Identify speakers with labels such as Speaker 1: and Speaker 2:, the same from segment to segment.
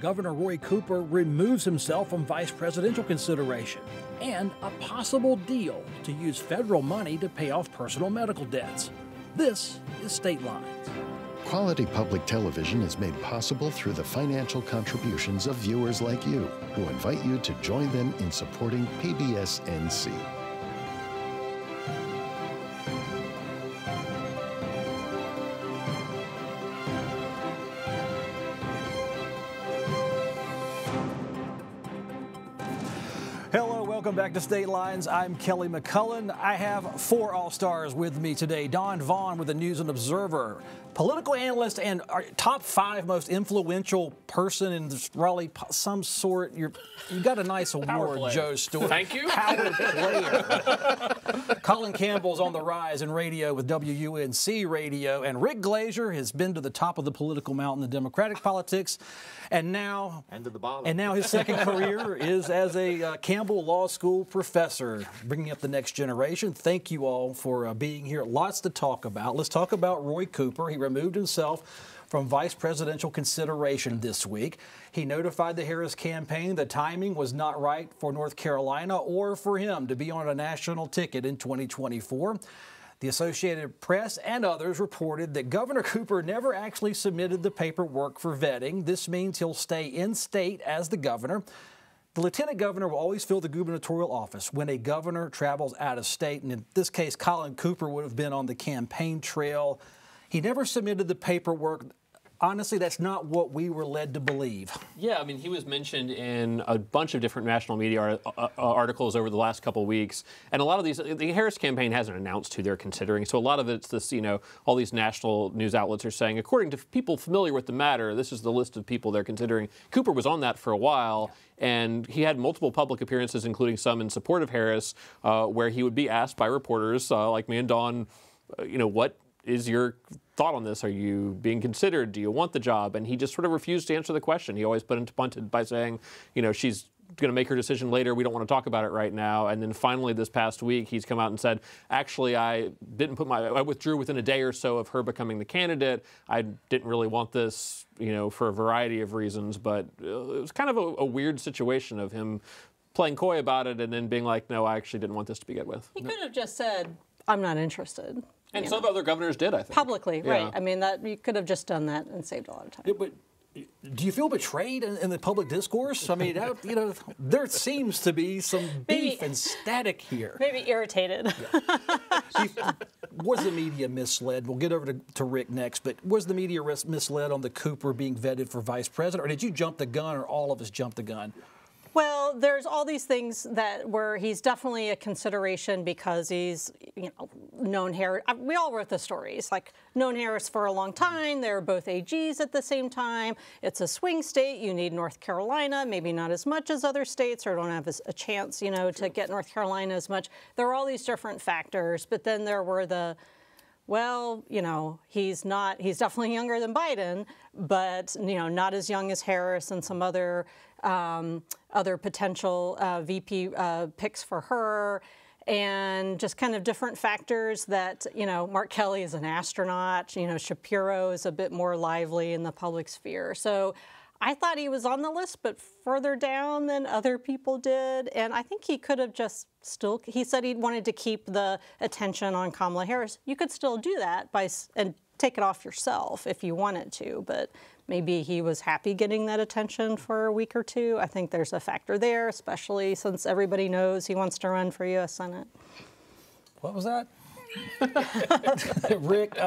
Speaker 1: Governor Roy Cooper removes himself from vice presidential consideration, and a possible deal to use federal money to pay off personal medical debts. This is State Lines.
Speaker 2: Quality public television is made possible through the financial contributions of viewers like you, who invite you to join them in supporting PBS-NC.
Speaker 1: Welcome back to State Lines. I'm Kelly McCullen. I have 4 All-Stars with me today. Don Vaughan with the News and Observer, political analyst and our top 5 most influential person in Raleigh, some sort. You got a nice award, Joe Stewart.
Speaker 3: Thank you.
Speaker 1: Power player. Colin Campbell's on the rise in radio with WUNC Radio, and Rick Glazier has been to the top of the political mountain in Democratic politics, and now
Speaker 3: to the bottom.
Speaker 1: And now his second career is as a Campbell Law School professor, bringing up the next generation. Thank you all for being here. Lots to talk about. Let's talk about Roy Cooper. He removed himself from vice presidential consideration this week. He notified the Harris campaign the timing was not right for North Carolina or for him to be on a national ticket in 2024. The Associated Press and others reported that Governor Cooper never actually submitted the paperwork for vetting. This means he'll stay in state as the governor. The lieutenant governor will always fill the gubernatorial office when a governor travels out of state, and in this case, Colin Cooper would have been on the campaign trail. He never submitted the paperwork. Honestly, that's not what we were led to believe.
Speaker 3: Yeah, I mean, he was mentioned in a bunch of different national media articles over the last couple of weeks. And a lot of these, the Harris campaign hasn't announced who they're considering. So a lot of it's this, all these national news outlets are saying, according to people familiar with the matter, this is the list of people they're considering. Cooper was on that for a while. And he had multiple public appearances, including some in support of Harris, where he would be asked by reporters like me and Dawn, what is your thought on this? Are you being considered? Do you want the job? And he just sort of refused to answer the question. He always punted by saying, she's going to make her decision later. We don't want to talk about it right now. And then finally this past week, he's come out and said, actually, I withdrew within a day or so of her becoming the candidate. I didn't really want this, for a variety of reasons. But it was kind of a weird situation of him playing coy about it and then being like, no, I actually didn't want this to begin with.
Speaker 4: He could have just said, I'm not interested.
Speaker 3: And some other governors did, I think.
Speaker 4: Publicly, right. I mean, that you could have just done that and saved a lot of time.
Speaker 1: Yeah, but do you feel betrayed in the public discourse? I mean, there seems to be some beef and static here.
Speaker 4: Maybe irritated.
Speaker 1: Yeah. Was the media misled? We'll get over to Rick next, but was the media misled on the Cooper being vetted for vice president, or did you jump the gun, or all of us jumped the gun?
Speaker 4: Well, there's all these things where he's definitely a consideration because he's, known Harris. We all wrote the stories, known Harris for a long time. They're both AGs at the same time. It's a swing state. You need North Carolina, maybe not as much as other states, or don't have a chance, to get North Carolina as much. There are all these different factors, but then there were he's definitely younger than Biden, but, not as young as Harris and some other potential VP picks for her, and just kind of different factors that, Mark Kelly is an astronaut, Shapiro is a bit more lively in the public sphere. So I thought he was on the list, but further down than other people did. And I think he could have just he said he wanted to keep the attention on Kamala Harris. You could still do that and take it off yourself if you wanted to, but maybe he was happy getting that attention for a week or two. I think there's a factor there, especially since everybody knows he wants to run for U.S. Senate.
Speaker 1: What was that? Rick,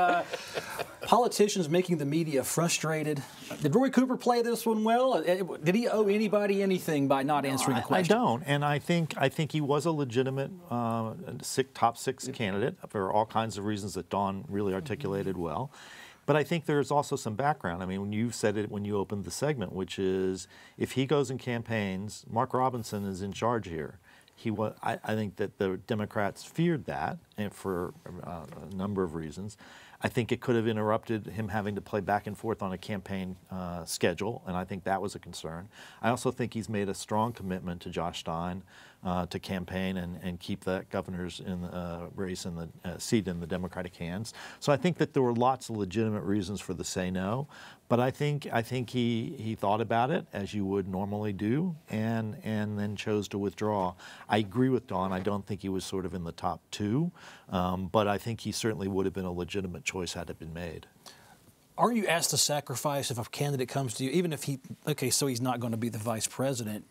Speaker 1: politicians making the media frustrated. Did Roy Cooper play this one well? Did he owe anybody anything by not answering the question?
Speaker 5: I don't, and I think he was a legitimate top 6 candidate for all kinds of reasons that Dawn really articulated well. But I think there's also some background. I mean, when you said it when you opened the segment, which is if he goes and campaigns, Mark Robinson is in charge here. I think that the Democrats feared that, and for a number of reasons. I think it could have interrupted him having to play back and forth on a campaign schedule, and I think that was a concern. I also think he's made a strong commitment to Josh Stein. to campaign and keep that governor's race in the seat in the Democratic hands. So I think that there were lots of legitimate reasons for the say no, but I think he thought about it as you would normally do, and then chose to withdraw. I agree with Dawn. I don't think he was sort of in the top two, but I think he certainly would have been a legitimate choice had it been made.
Speaker 1: Are you asked to sacrifice if a candidate comes to you, even if so he's not going to be the vice president?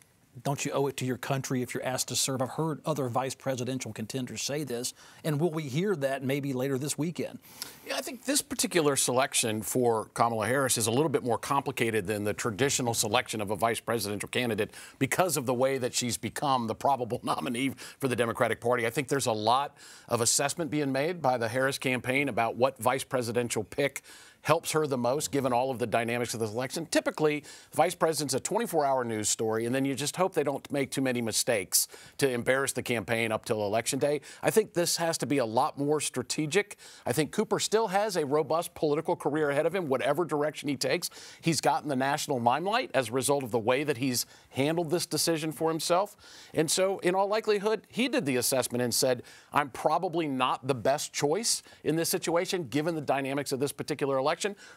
Speaker 1: Don't you owe it to your country if you're asked to serve? I've heard other vice presidential contenders say this, and will we hear that maybe later this weekend?
Speaker 6: Yeah, I think this particular selection for Kamala Harris is a little bit more complicated than the traditional selection of a vice presidential candidate because of the way that she's become the probable nominee for the Democratic Party. I think there's a lot of assessment being made by the Harris campaign about what vice presidential pick helps her the most, given all of the dynamics of this election. Typically, the vice president's a 24-hour news story, and then you just hope they don't make too many mistakes to embarrass the campaign up till Election Day. I think this has to be a lot more strategic. I think Cooper still has a robust political career ahead of him, whatever direction he takes. He's gotten the national limelight as a result of the way that he's handled this decision for himself. And so, in all likelihood, he did the assessment and said, I'm probably not the best choice in this situation, given the dynamics of this particular election.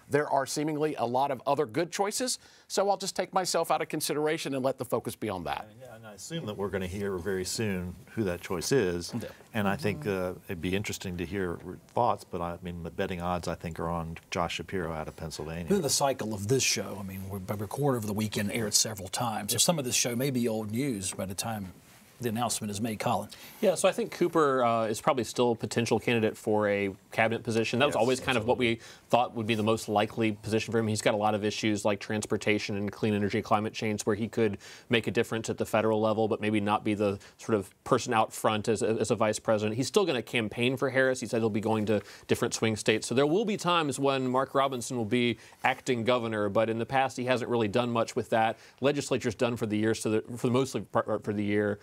Speaker 6: There are seemingly a lot of other good choices, so I'll just take myself out of consideration and let the focus be on that.
Speaker 5: Yeah, and I assume that we're going to hear very soon who that choice is, and I think it'd be interesting to hear thoughts, but I mean, the betting odds, I think, are on Josh Shapiro out of Pennsylvania.
Speaker 1: The cycle of this show, I mean, we recorded over the weekend, aired several times, so some of this show may be old news by the time the announcement is made. Colin.
Speaker 3: Yeah, so I think Cooper is probably still a potential candidate for a cabinet position. That was always kind of what we thought would be the most likely position for him. He's got a lot of issues like transportation and clean energy, climate change, where he could make a difference at the federal level, but maybe not be the sort of person out front as a vice president. He's still going to campaign for Harris. He said he'll be going to different swing states. So there will be times when Mark Robinson will be acting governor, but in the past he hasn't really done much with that. Legislature's done for the year, so for the mostly part for the year.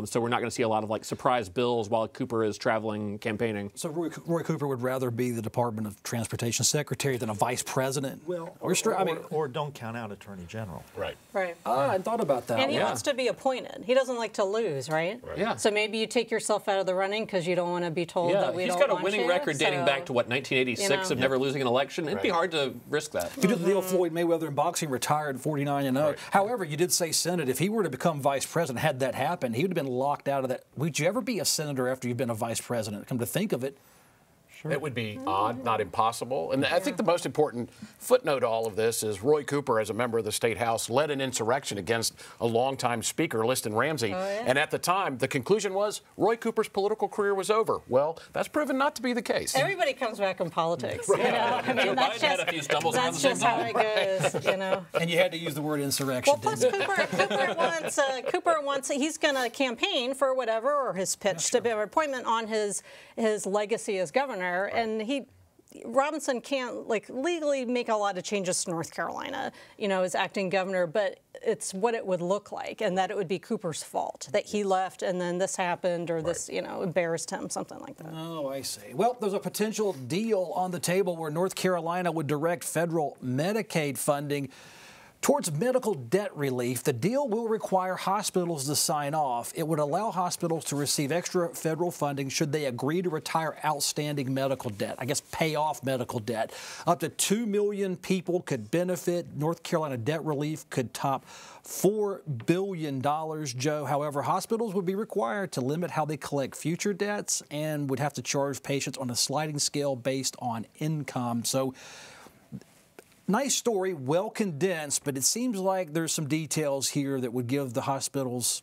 Speaker 3: So we're not going to see a lot of like surprise bills while Cooper is traveling campaigning.
Speaker 1: So Roy Cooper would rather be the Department of Transportation Secretary than a vice president?
Speaker 5: Well, or don't count out Attorney General.
Speaker 6: Right.
Speaker 4: Right.
Speaker 1: I hadn't thought about that.
Speaker 4: And he wants to be appointed. He doesn't like to lose, right?
Speaker 3: Yeah.
Speaker 4: So maybe you take yourself out of the running because you don't want to be told that we don't want you.
Speaker 3: He's got a winning record dating back to, what, 1986 of never losing an election? It'd be hard to risk that.
Speaker 1: If you did the deal Floyd Mayweather in boxing, retired 49-0. Right. However, you did say Senate. If he were to become vice president, had that happened, he would have been locked out of that. Would you ever be a senator after you've been a vice president? Come to think of it.
Speaker 6: It would be odd, not impossible. And I think the most important footnote to all of this is Roy Cooper, as a member of the State House, led an insurrection against a longtime Speaker, Liston Ramsey. And at the time, the conclusion was Roy Cooper's political career was over. Well, that's proven not to be the case.
Speaker 4: Everybody comes back in politics. You know? I mean, that's
Speaker 3: had a few stumbles
Speaker 4: that's just how it goes. You know.
Speaker 1: And you had to use the word insurrection.
Speaker 4: Well, plus Cooper wants he's going to campaign for whatever, or his pitch to be an appointment on his legacy as governor. And Robinson can't legally make a lot of changes to North Carolina, as acting governor, but it's what it would look like, and that it would be Cooper's fault that he left and then this happened, or this, embarrassed him, something like that.
Speaker 1: Oh, I see. Well, there's a potential deal on the table where North Carolina would direct federal Medicaid funding towards medical debt relief. The deal will require hospitals to sign off. It would allow hospitals to receive extra federal funding should they agree to retire outstanding medical debt. I guess pay off medical debt. Up to 2 million people could benefit. North Carolina debt relief could top $4 billion, Joe. However, hospitals would be required to limit how they collect future debts and would have to charge patients on a sliding scale based on income. So, nice story, well condensed, but it seems like there's some details here that would give the hospitals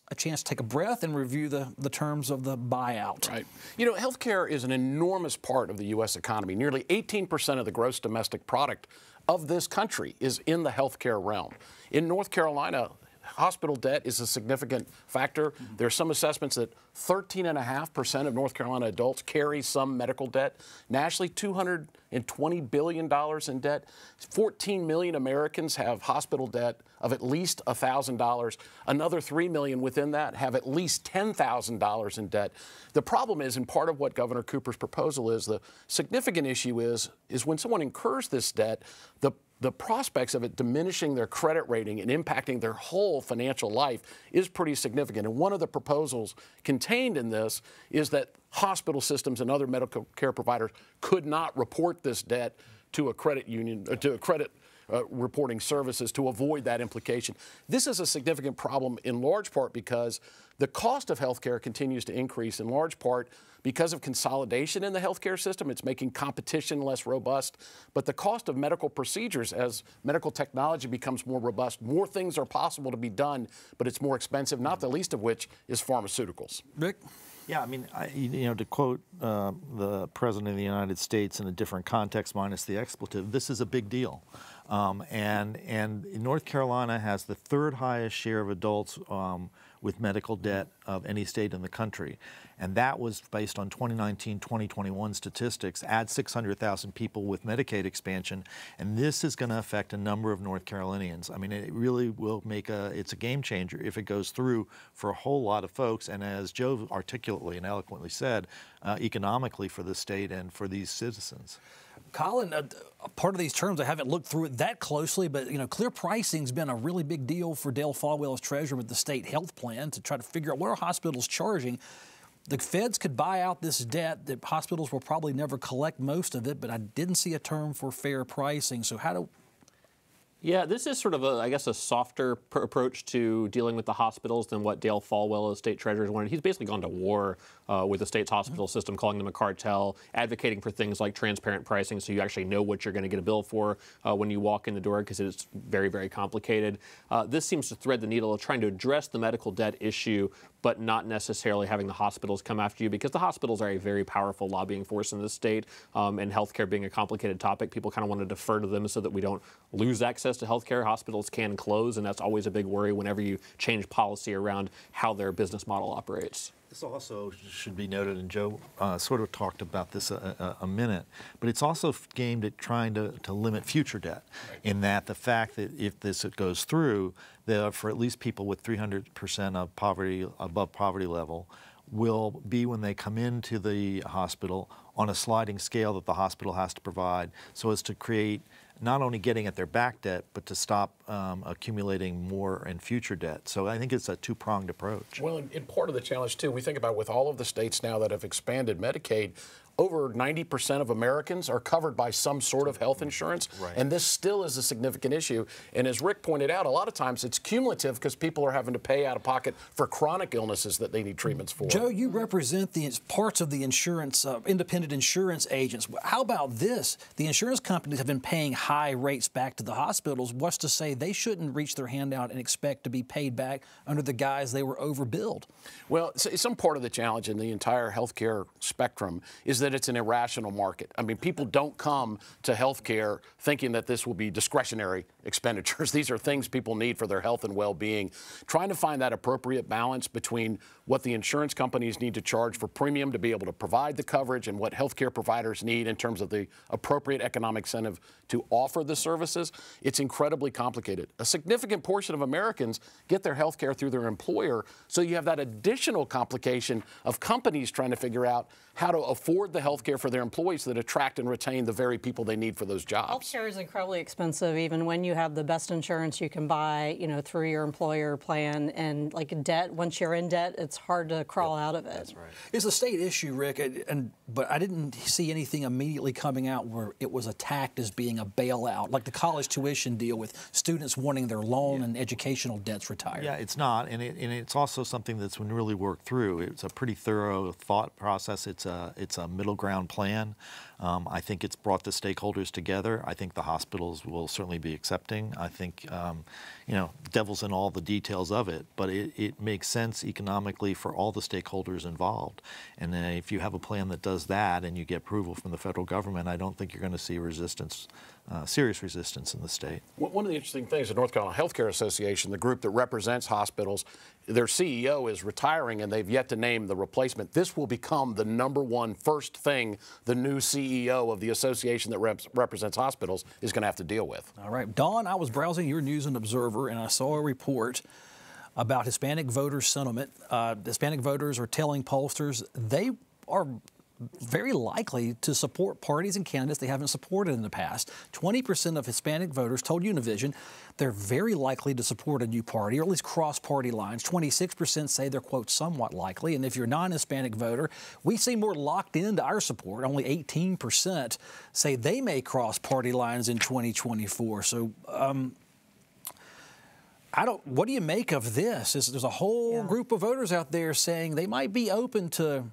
Speaker 1: a chance to take a breath and review the terms of the buyout.
Speaker 6: Right. Healthcare is an enormous part of the U.S. economy. Nearly 18% of the gross domestic product of this country is in the healthcare realm. In North Carolina, hospital debt is a significant factor. There are some assessments that 13.5% of North Carolina adults carry some medical debt. Nationally, $220 billion in debt. 14 million Americans have hospital debt of at least $1,000. Another 3 million within that have at least $10,000 in debt. The problem is, and part of what Governor Cooper's proposal is, the significant issue is when someone incurs this debt, the the prospects of it diminishing their credit rating and impacting their whole financial life is pretty significant. And one of the proposals contained in this is that hospital systems and other medical care providers could not report this debt to a credit union, to a credit reporting services to avoid that implication. This is a significant problem in large part because the cost of healthcare continues to increase in large part because of consolidation in the healthcare system. It's making competition less robust. But the cost of medical procedures, as medical technology becomes more robust, more things are possible to be done, but it's more expensive, not the least of which is pharmaceuticals.
Speaker 1: Rick?
Speaker 5: Yeah, I mean, to quote the President of the United States in a different context minus the expletive, this is a big deal. And North Carolina has the third highest share of adults with medical debt of any state in the country. And that was based on 2019-2021 statistics, add 600,000 people with Medicaid expansion, and this is going to affect a number of North Carolinians. I mean, it really will it's a game changer if it goes through for a whole lot of folks, and as Joe articulately and eloquently said, economically for the state and for these citizens.
Speaker 1: Colin, part of these terms, I haven't looked through it that closely, but clear pricing's been a really big deal for Dale Folwell as treasurer with the state health plan to try to figure out what are hospitals charging. The feds could buy out this debt. The hospitals will probably never collect most of it, but I didn't see a term for fair pricing. So how do...
Speaker 3: Yeah, this is sort of, I guess, a softer approach to dealing with the hospitals than what Dale Folwell as state treasurer wanted. He's basically gone to war with the state's hospital system, calling them a cartel, advocating for things like transparent pricing so you actually know what you're going to get a bill for when you walk in the door, because it's very, very complicated. This seems to thread the needle of trying to address the medical debt issue, but not necessarily having the hospitals come after you, because the hospitals are a very powerful lobbying force in this state, and healthcare being a complicated topic, people kind of want to defer to them so that we don't lose access to healthcare. Hospitals can close, and that's always a big worry whenever you change policy around how their business model operates.
Speaker 5: This also should be noted, and Joe sort of talked about this a minute, but it's also aimed at trying to limit future debt, in that the fact that if this goes through, that for at least people with 300% of poverty, above poverty level, will be when they come into the hospital on a sliding scale that the hospital has to provide, so as to create not only getting at their back debt, but to stop accumulating more in future debt. So I think it's a two-pronged approach.
Speaker 6: Well, in part of the challenge, too, we think about with all of the states now that have expanded Medicaid, over 90% of Americans are covered by some sort of health insurance, and this still is a significant issue. And as Rick pointed out, a lot of times it's cumulative because people are having to pay out of pocket for chronic illnesses that they need treatments for.
Speaker 1: Joe, you represent the parts of the insurance, independent insurance agents. How about this? The insurance companies have been paying high rates back to the hospitals. What's to say they shouldn't reach their hand out and expect to be paid back under the guise they were overbilled?
Speaker 6: Well, some part of the challenge in the entire healthcare spectrum is that it's an irrational market. I mean, people don't come to healthcare thinking that this will be discretionary expenditures. These are things people need for their health and well-being. Trying to find that appropriate balance between what the insurance companies need to charge for premium to be able to provide the coverage and what healthcare providers need in terms of the appropriate economic incentive to offer the services, it's incredibly complicated. A significant portion of Americans get their healthcare through their employer, so you have that additional complication of companies trying to figure out how to afford the healthcare for their employees that attract and retain the very people they need for those jobs.
Speaker 4: Healthcare is incredibly expensive, even when you have the best insurance you can buy, through your employer plan. And like debt, once you're in debt, it's hard to crawl out of it.
Speaker 5: That's right.
Speaker 1: It's a state issue, Rick, but I didn't see anything immediately coming out where it was attacked as being a bailout, like the college tuition deal with students wanting their loan and educational debts retired.
Speaker 5: Yeah, it's not, and it's also something that's been really worked through. It's a pretty thorough thought process. It's a middle ground plan. I think it's brought the stakeholders together. I think the hospitals will certainly be accepting. I think, devil's in all the details of it, but it makes sense economically for all the stakeholders involved. And if you have a plan that does that and you get approval from the federal government, I don't think you're going to see resistance, serious resistance in the state.
Speaker 6: One of the interesting things, the North Carolina Healthcare Association, the group that represents hospitals, their CEO is retiring and they've yet to name the replacement. This will become the #1 first thing the new CEO of the association that represents hospitals is going to have to deal with.
Speaker 1: All right. Dawn, I was browsing your News and Observer and I saw a report about Hispanic voter sentiment. Hispanic voters are telling pollsters they are very likely to support parties and candidates they haven't supported in the past. 20% of Hispanic voters told Univision they're very likely to support a new party, or at least cross party lines. 26% say they're, quote, somewhat likely. And if you're a non-Hispanic voter, we seem more locked into our support. Only 18% say they may cross party lines in 2024. So, what do you make of this? There's a whole group of voters out there saying they might be open to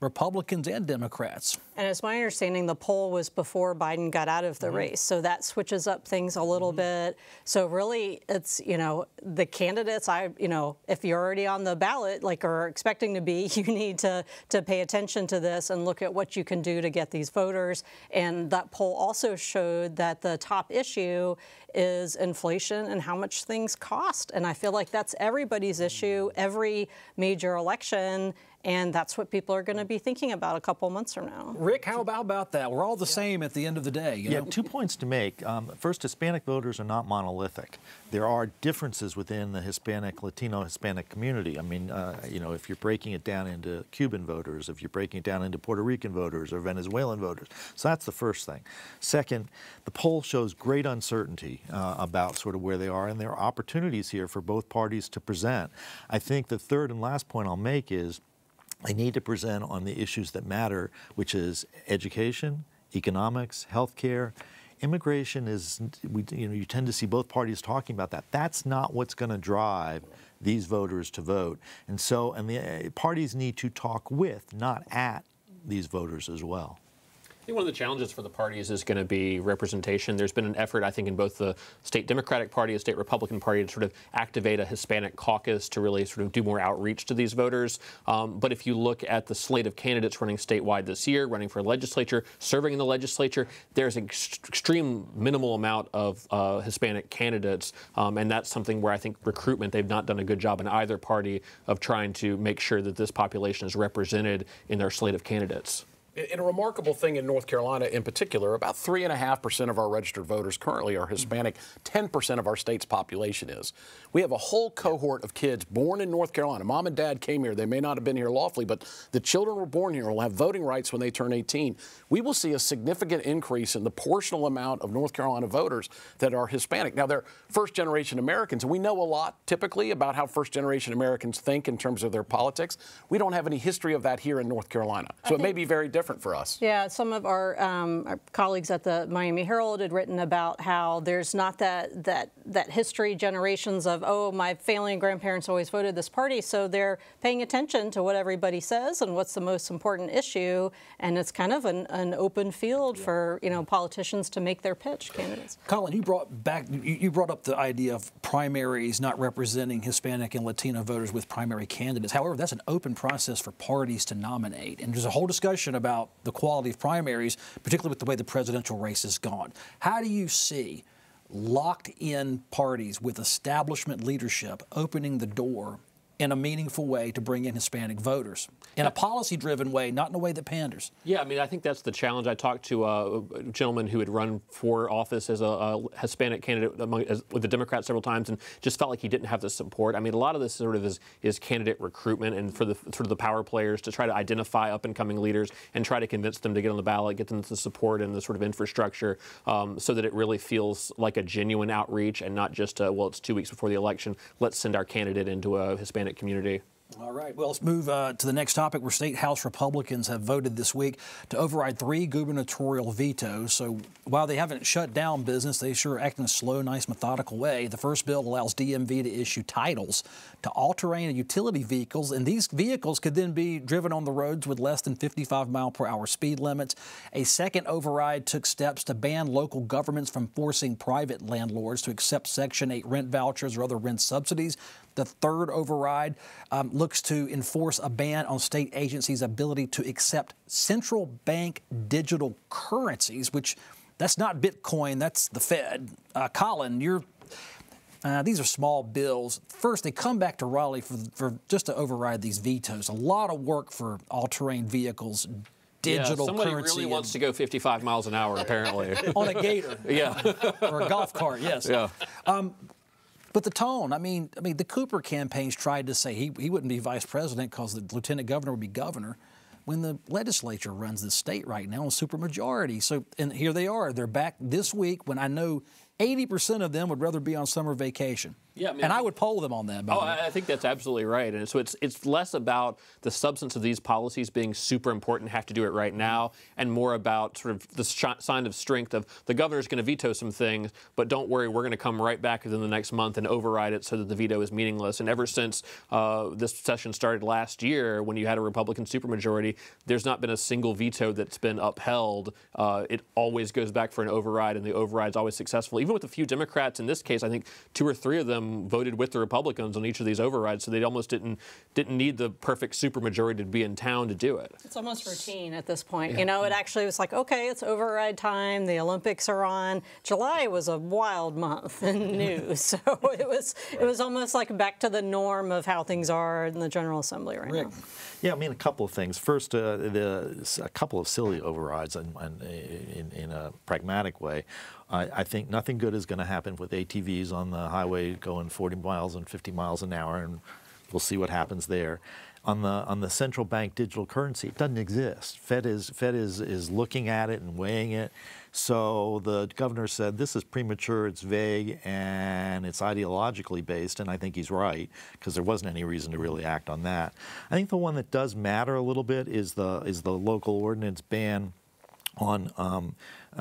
Speaker 1: Republicans and Democrats.
Speaker 4: And it's my understanding the poll was before Biden got out of the race, so that switches up things a little bit. So really, it's, the candidates, if you're already on the ballot, like are expecting to be, you need to pay attention to this and look at what you can do to get these voters. And that poll also showed that the top issue is inflation and how much things cost. And I feel like that's everybody's issue, every major election. And that's what people are going to be thinking about a couple months from now.
Speaker 1: Rick, how about that? We're all the same at the end of the day. You know?
Speaker 5: 2 points to make. First, Hispanic voters are not monolithic. There are differences within the Latino-Hispanic community. I mean, if you're breaking it down into Cuban voters, if you're breaking it down into Puerto Rican voters or Venezuelan voters. So that's the first thing. Second, the poll shows great uncertainty about sort of where they are, and there are opportunities here for both parties to present. I think the third and last point I'll make is they need to present on the issues that matter, which is education, economics, healthcare. Immigration is, you tend to see both parties talking about that. That's not what's going to drive these voters to vote. And the parties need to talk with, not at, these voters as well.
Speaker 3: I think one of the challenges for the parties is going to be representation. There's been an effort, I think, in both the state Democratic Party and state Republican Party to sort of activate a Hispanic caucus to really sort of do more outreach to these voters. But if you look at the slate of candidates running statewide this year, running for legislature, serving in the legislature, there's an extreme minimal amount of Hispanic candidates. And that's something where I think recruitment, they've not done a good job in either party of trying to make sure that this population is represented in their slate of candidates.
Speaker 6: And a remarkable thing in North Carolina in particular, about 3.5% of our registered voters currently are Hispanic. 10% of our state's population is. We have a whole cohort of kids born in North Carolina. Mom and dad came here. They may not have been here lawfully, but the children were born here and will have voting rights when they turn 18. We will see a significant increase in the portional amount of North Carolina voters that are Hispanic. Now, they're first-generation Americans, and we know a lot typically about how first-generation Americans think in terms of their politics. We don't have any history of that here in North Carolina, so it may be very different for us.
Speaker 4: Yeah, some of our colleagues at the Miami Herald had written about how there's not that history, generations of, oh, my family and grandparents always voted this party, so they're paying attention to what everybody says and what's the most important issue, and it's kind of an open field for politicians to make their pitch, candidates.
Speaker 1: Colin, you brought up the idea of primaries not representing Hispanic and Latino voters with primary candidates. However, that's an open process for parties to nominate, and there's a whole discussion about the quality of primaries, particularly with the way the presidential race has gone. How do you see locked-in parties with establishment leadership opening the door in a meaningful way to bring in Hispanic voters, in a policy-driven way, not in a way that panders?
Speaker 3: Yeah, I mean, I think that's the challenge. I talked to a gentleman who had run for office as a Hispanic candidate with the Democrats several times, and just felt like he didn't have the support. I mean, a lot of this sort of is candidate recruitment, and for the sort of the power players to try to identify up-and-coming leaders and try to convince them to get on the ballot, get them the support and the sort of infrastructure, so that it really feels like a genuine outreach and not just well, it's 2 weeks before the election, let's send our candidate into a Hispanic community.
Speaker 1: All right. Well, let's move to the next topic, where State House Republicans have voted this week to override 3 gubernatorial vetoes. So while they haven't shut down business, they sure act in a slow, nice, methodical way. The first bill allows DMV to issue titles to all-terrain and utility vehicles, and these vehicles could then be driven on the roads with less than 55-mile-per-hour speed limits. A second override took steps to ban local governments from forcing private landlords to accept Section 8 rent vouchers or other rent subsidies. The third override looks to enforce a ban on state agencies' ability to accept central bank digital currencies, which that's not Bitcoin, that's the Fed. Colin, these are small bills. First, they come back to Raleigh for just to override these vetoes. A lot of work for all-terrain vehicles, digital
Speaker 3: somebody
Speaker 1: currency.
Speaker 3: Somebody really wants to go 55 miles an hour, apparently.
Speaker 1: On a Gator.
Speaker 3: Yeah.
Speaker 1: Or a golf cart, yes.
Speaker 3: Yeah.
Speaker 1: But the tone, I mean, the Cooper campaigns tried to say he wouldn't be vice president because the lieutenant governor would be governor. when the legislature runs the state right now in supermajority. So, and here they are. They're back this week when I know 80% of them would rather be on summer vacation.
Speaker 3: Yeah, I mean,
Speaker 1: and I would poll them on that.
Speaker 3: Oh, I think that's absolutely right. And so it's less about the substance of these policies being super important, have to do it right now, and more about sort of the sign of strength of the governor's going to veto some things, but don't worry, we're going to come right back within the next month and override it so that the veto is meaningless. And ever since this session started last year, when you had a Republican supermajority, there's not been a single veto that's been upheld. It always goes back for an override, and the override's always successful. Even with a few Democrats in this case, I think 2 or 3 of them voted with the Republicans on each of these overrides, so they almost didn't need the perfect supermajority to be in town to do it.
Speaker 4: It's almost routine at this point. Yeah. You know, it actually was like, okay, it's override time. The Olympics are on. July was a wild month in news, so it was almost like back to the norm of how things are in the General Assembly right now.
Speaker 5: Yeah, I mean, a couple of things. First, a couple of silly overrides in a pragmatic way. I think nothing good is going to happen with ATVs on the highway going 40 miles and 50 miles an hour, and we'll see what happens there. On the central bank digital currency, it doesn't exist. Fed is looking at it and weighing it. So the governor said this is premature, it's vague, and it's ideologically based, and I think he's right, because there wasn't any reason to really act on that. I think the one that does matter a little bit is the local ordinance ban on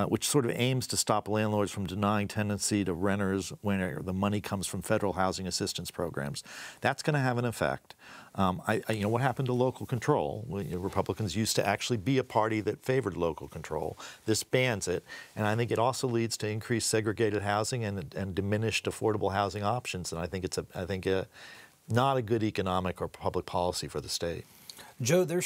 Speaker 5: which sort of aims to stop landlords from denying tenancy to renters when the money comes from federal housing assistance programs. That's going to have an effect. You know, what happened to local control? Well, Republicans used to actually be a party that favored local control. This bans it, and I think it also leads to increased segregated housing and diminished affordable housing options. And I think it's not a good economic or public policy for the state.
Speaker 1: Joe, they're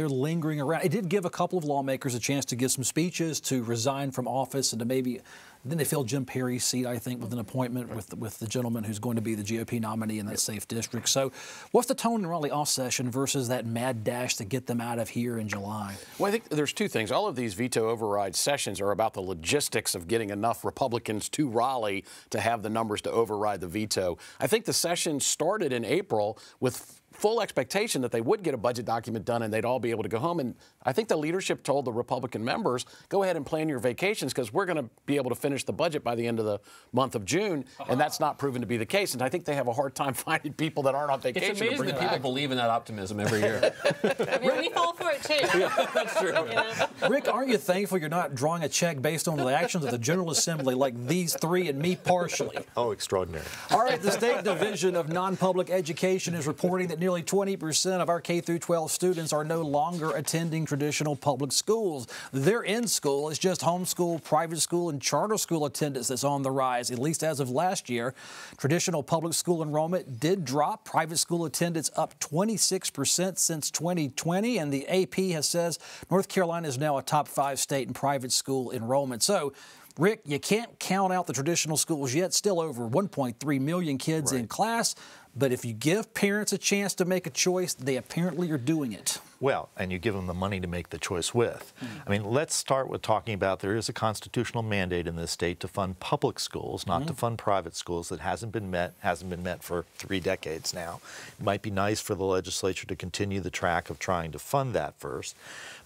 Speaker 1: lingering around. It did give a couple of lawmakers a chance to give some speeches, to resign from office, and to maybe, then they filled Jim Perry's seat, I think, with an appointment with the gentleman who's going to be the GOP nominee in that safe district. So what's the tone in Raleigh off session versus that mad dash to get them out of here in July?
Speaker 6: Well, I think there's 2 things. All of these veto override sessions are about the logistics of getting enough Republicans to Raleigh to have the numbers to override the veto. I think the session started in April with full expectation that they would get a budget document done and they'd all be able to go home. And I think the leadership told the Republican members, go ahead and plan your vacations because we're going to be able to finish the budget by the end of the month of June. And that's not proven to be the case. And I think they have a hard time finding people that aren't on vacation.
Speaker 3: It's amazing that people believe in that optimism every year.
Speaker 4: I mean, we fall for it too.
Speaker 3: Yeah, that's true.
Speaker 4: You know?
Speaker 1: Rick, aren't you thankful you're not drawing a check based on the actions of the General Assembly like these 3 and me partially?
Speaker 5: Oh, extraordinary.
Speaker 1: All right, the State Division of Non-Public Education is reporting that nearly 20% of our K-12 students are no longer attending traditional public schools. They're in school. It's just homeschool, private school, and charter school attendance that's on the rise, at least as of last year. Traditional public school enrollment did drop. Private school attendance up 26% since 2020, and the AP says North Carolina is now a top 5 state in private school enrollment. So, Rick, you can't count out the traditional schools yet. Still over 1.3 million kids in class. But if you give parents a chance to make a choice, they apparently are doing it.
Speaker 5: Well, and you give them the money to make the choice with. I mean, let's start with talking about there is a constitutional mandate in this state to fund public schools, not to fund private schools. That hasn't been met for 3 decades now. It might be nice for the legislature to continue the track of trying to fund that first.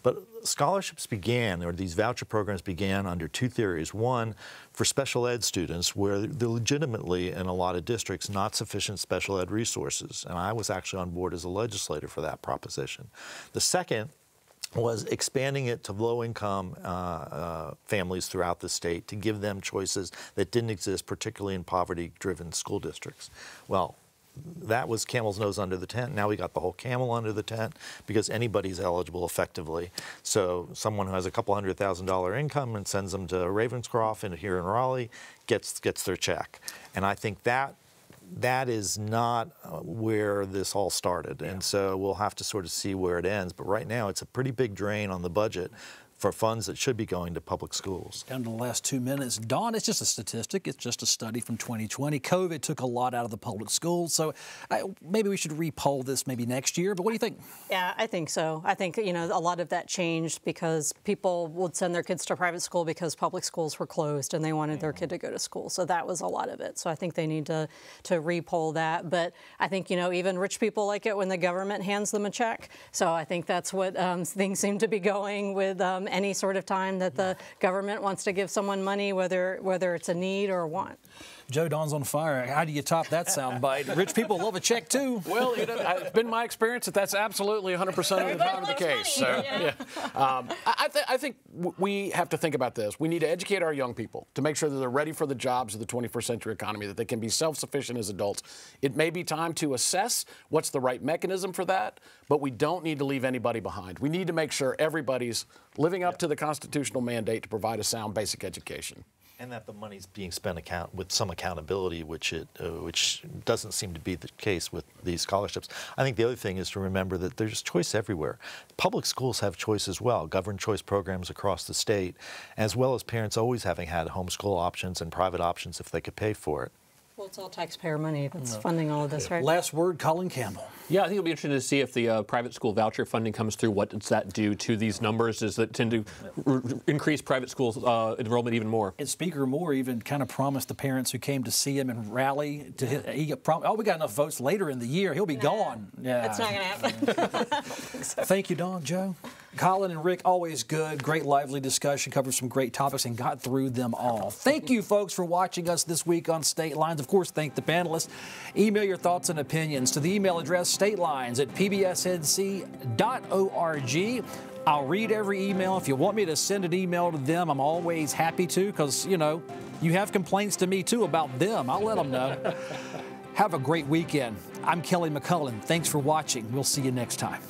Speaker 5: But scholarships began, or these voucher programs began under 2 theories. One, for special ed students, where there legitimately, in a lot of districts, not sufficient special ed resources. And I was actually on board as a legislator for that proposition. The second was expanding it to low-income families throughout the state to give them choices that didn't exist, particularly in poverty-driven school districts. Well, that was Camel's nose under the tent. Now we got the whole camel under the tent because anybody's eligible effectively. So someone who has a couple $100,000 income and sends them to Ravenscroft and here in Raleigh gets their check. And I think that is not where this all started. And so we'll have to sort of see where it ends. But right now it's a pretty big drain on the budget for funds that should be going to public schools.
Speaker 1: Down to the last 2 minutes. Dawn, it's just a statistic. It's just a study from 2020. COVID took a lot out of the public schools. So maybe we should re-poll this maybe next year. But what do you think?
Speaker 4: Yeah, I think so. I think, you know, a lot of that changed because people would send their kids to private school because public schools were closed and they wanted their kid to go to school. So that was a lot of it. So I think they need to re-poll that. But I think, you know, even rich people like it when the government hands them a check. So I think that's what things seem to be going with any sort of time that the government wants to give someone money, whether it's a need or a want.
Speaker 1: Joe, Dawn's on fire. How do you top that soundbite? Rich people love a check, too.
Speaker 6: Well, you know, it's been my experience that that's absolutely 100% of the time the case. So, yeah. I think we have to think about this. We need to educate our young people to make sure that they're ready for the jobs of the 21st century economy, that they can be self-sufficient as adults. It may be time to assess what's the right mechanism for that, but we don't need to leave anybody behind. We need to make sure everybody's living up to the constitutional mandate to provide a sound basic education.
Speaker 5: And that the money's being spent with some accountability, which doesn't seem to be the case with these scholarships. I think the other thing is to remember that there's choice everywhere. Public schools have choice as well, governed choice programs across the state, as well as parents always having had homeschool options and private options if they could pay for it.
Speaker 4: Well, it's all taxpayer money that's funding all of this, right?
Speaker 1: Last word, Colin Campbell.
Speaker 3: Yeah, I think it'll be interesting to see if the private school voucher funding comes through. What does that do to these numbers? Does it tend to increase private school enrollment even more? And
Speaker 1: Speaker Moore even kind of promised the parents who came to see him and rally to we got enough votes later in the year. He'll be gone. Yeah,
Speaker 4: that's not going to happen.
Speaker 1: Thank you, Dawn, Joe. Colin and Rick, always good. Great, lively discussion. Covered some great topics and got through them all. Thank you, folks, for watching us this week on State Lines. Of course, thank the panelists. Email your thoughts and opinions to the email address statelines@pbsnc.org. I'll read every email. If you want me to send an email to them, I'm always happy to, because, you know, you have complaints to me, too, about them. I'll let them know. Have a great weekend. I'm Kelly McCullen. Thanks for watching. We'll see you next time.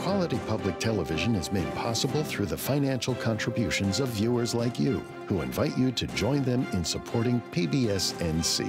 Speaker 2: Quality public television is made possible through the financial contributions of viewers like you, who invite you to join them in supporting PBS NC.